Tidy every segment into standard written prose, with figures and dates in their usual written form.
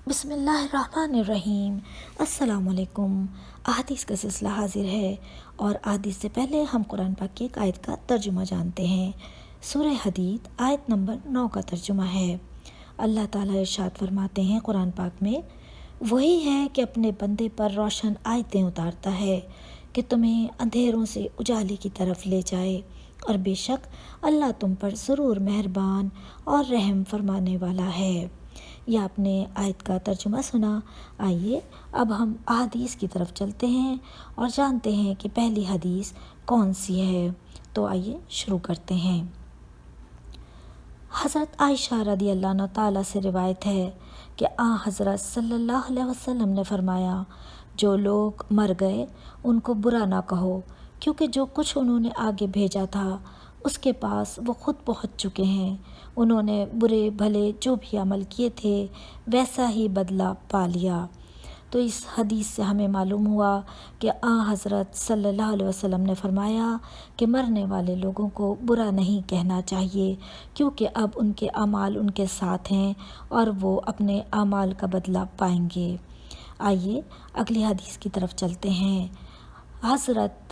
بسم اللہ الرحمن الرحیم۔ السلام علیکم۔ احادیث کا سلسلہ حاضر ہے اور احادیث سے پہلے ہم قرآن پاک کی ایک آیت کا ترجمہ جانتے ہیں۔ سورہ حدید آیت نمبر 9 کا ترجمہ ہے۔ اللہ تعالیٰ ارشاد فرماتے ہیں قرآن پاک میں، وہی ہے کہ اپنے بندے پر روشن آیتیں اتارتا ہے کہ تمہیں اندھیروں سے اجالے کی طرف لے جائے، اور بے شک اللہ تم پر ضرور مہربان اور رحم فرمانے والا ہے۔ یہ آپ نے آیت کا ترجمہ سنا۔ آئیے اب ہم احادیث کی طرف چلتے ہیں اور جانتے ہیں کہ پہلی حدیث کون سی ہے۔ تو آئیے شروع کرتے ہیں۔ حضرت عائشہ رضی اللہ عنہ تعالیٰ سے روایت ہے کہ حضرت صلی اللہ علیہ وسلم نے فرمایا، جو لوگ مر گئے ان کو برا نہ کہو، کیونکہ جو کچھ انہوں نے آگے بھیجا تھا اس کے پاس وہ خود پہنچ چکے ہیں۔ انہوں نے برے بھلے جو بھی عمل کیے تھے ویسا ہی بدلہ پا لیا۔ تو اس حدیث سے ہمیں معلوم ہوا کہ حضرت صلی اللہ علیہ وسلم نے فرمایا کہ مرنے والے لوگوں کو برا نہیں کہنا چاہیے، کیونکہ اب ان کے اعمال ان کے ساتھ ہیں اور وہ اپنے اعمال کا بدلہ پائیں گے۔ آئیے اگلی حدیث کی طرف چلتے ہیں۔ حضرت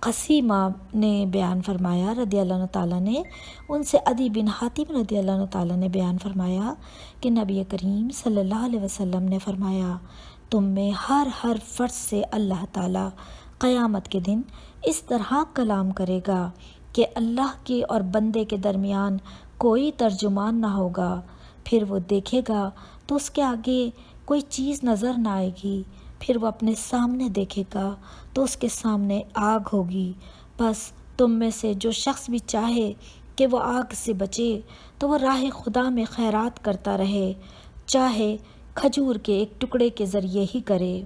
قسیمہ نے بیان فرمایا رضی اللہ عنہ تعالیٰ نے، ان سے عدی بن حاتم رضی اللہ عنہ تعالیٰ نے بیان فرمایا کہ نبی کریم صلی اللہ علیہ وسلم نے فرمایا، تم میں ہر فرد سے اللہ تعالیٰ قیامت کے دن اس طرح کلام کرے گا کہ اللہ کے اور بندے کے درمیان کوئی ترجمان نہ ہوگا۔ پھر وہ دیکھے گا تو اس کے آگے کوئی چیز نظر نہ آئے گی، پھر وہ اپنے سامنے دیکھے گا تو اس کے سامنے آگ ہوگی۔ بس تم میں سے جو شخص بھی چاہے کہ وہ آگ سے بچے تو وہ راہ خدا میں خیرات کرتا رہے، چاہے کھجور کے ایک ٹکڑے کے ذریعے ہی کرے۔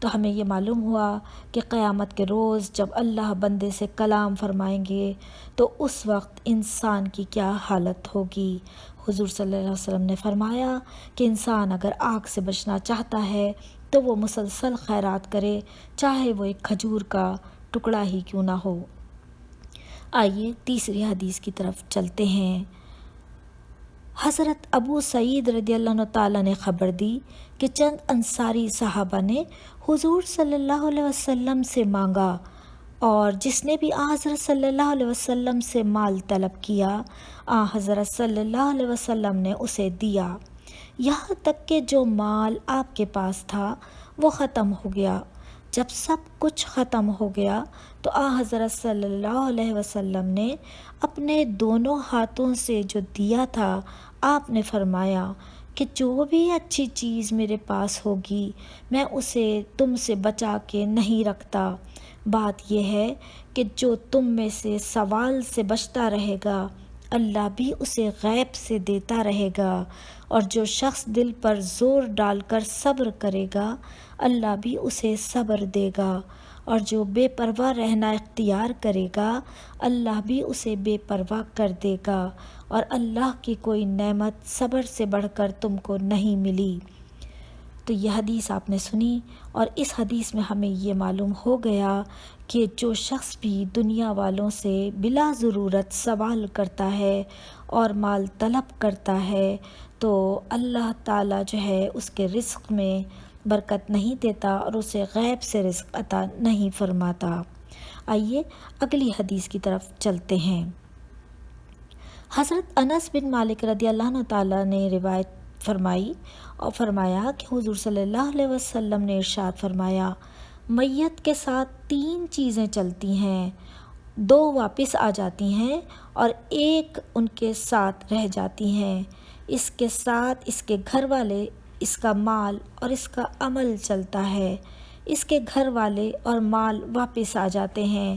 تو ہمیں یہ معلوم ہوا کہ قیامت کے روز جب اللہ بندے سے کلام فرمائیں گے تو اس وقت انسان کی کیا حالت ہوگی۔ حضور صلی اللہ علیہ وسلم نے فرمایا کہ انسان اگر آگ سے بچنا چاہتا ہے تو وہ مسلسل خیرات کرے، چاہے وہ ایک کھجور کا ٹکڑا ہی کیوں نہ ہو۔ آئیے تیسری حدیث کی طرف چلتے ہیں۔ حضرت ابو سعید رضی اللہ عنہ تعالیٰ نے خبر دی کہ چند انصاری صحابہ نے حضور صلی اللہ علیہ وسلم سے مانگا، اور جس نے بھی حضرت صلی اللہ علیہ وسلم سے مال طلب کیا حضرت صلی اللہ علیہ وسلم نے اسے دیا، یہاں تک کہ جو مال آپ کے پاس تھا وہ ختم ہو گیا۔ جب سب کچھ ختم ہو گیا تو حضرت صلی اللہ علیہ وسلم نے اپنے دونوں ہاتھوں سے جو دیا تھا، آپ نے فرمایا کہ جو بھی اچھی چیز میرے پاس ہوگی میں اسے تم سے بچا کے نہیں رکھتا۔ بات یہ ہے کہ جو تم میں سے سوال سے بچتا رہے گا اللہ بھی اسے غیب سے دیتا رہے گا، اور جو شخص دل پر زور ڈال کر صبر کرے گا اللہ بھی اسے صبر دے گا، اور جو بے پرواہ رہنا اختیار کرے گا اللہ بھی اسے بے پرواہ کر دے گا، اور اللہ کی کوئی نعمت صبر سے بڑھ کر تم کو نہیں ملی۔ تو یہ حدیث آپ نے سنی، اور اس حدیث میں ہمیں یہ معلوم ہو گیا کہ جو شخص بھی دنیا والوں سے بلا ضرورت سوال کرتا ہے اور مال طلب کرتا ہے تو اللہ تعالیٰ جو ہے اس کے رزق میں برکت نہیں دیتا اور اسے غیب سے رزق عطا نہیں فرماتا۔ آئیے اگلی حدیث کی طرف چلتے ہیں۔ حضرت انس بن مالک رضی اللہ عنہ تعالیٰ نے روایت فرمائی اور فرمایا کہ حضور صلی اللہ علیہ وسلم نے ارشاد فرمایا، میت کے ساتھ 3 چیزیں چلتی ہیں، 2 واپس آ جاتی ہیں اور 1 ان کے ساتھ رہ جاتی ہیں۔ اس کے ساتھ اس کے گھر والے، اس کا مال اور اس کا عمل چلتا ہے۔ اس کے گھر والے اور مال واپس آ جاتے ہیں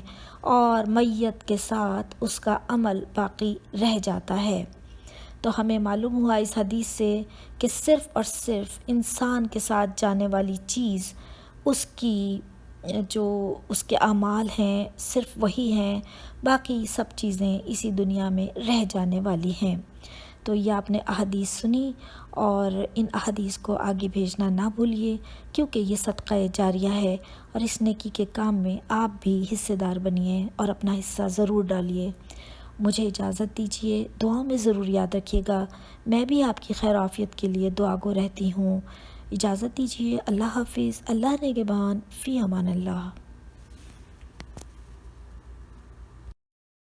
اور میت کے ساتھ اس کا عمل باقی رہ جاتا ہے۔ تو ہمیں معلوم ہوا اس حدیث سے کہ صرف اور صرف انسان کے ساتھ جانے والی چیز اس کی جو اس کے اعمال ہیں صرف وہی ہیں، باقی سب چیزیں اسی دنیا میں رہ جانے والی ہیں۔ تو یہ آپ نے احادیث سنی، اور ان احادیث کو آگے بھیجنا نہ بھولیے، کیونکہ یہ صدقہ جاریہ ہے، اور اس نیکی کے کام میں آپ بھی حصے دار بنیے اور اپنا حصہ ضرور ڈالیے۔ مجھے اجازت دیجیے، دعاؤں میں ضرور یاد رکھیے گا، میں بھی آپ کی خیر عافیت کے لیے دعا گو رہتی ہوں۔ اجازت دیجیے، اللہ حافظ، اللہ نگہبان، فی امان اللہ۔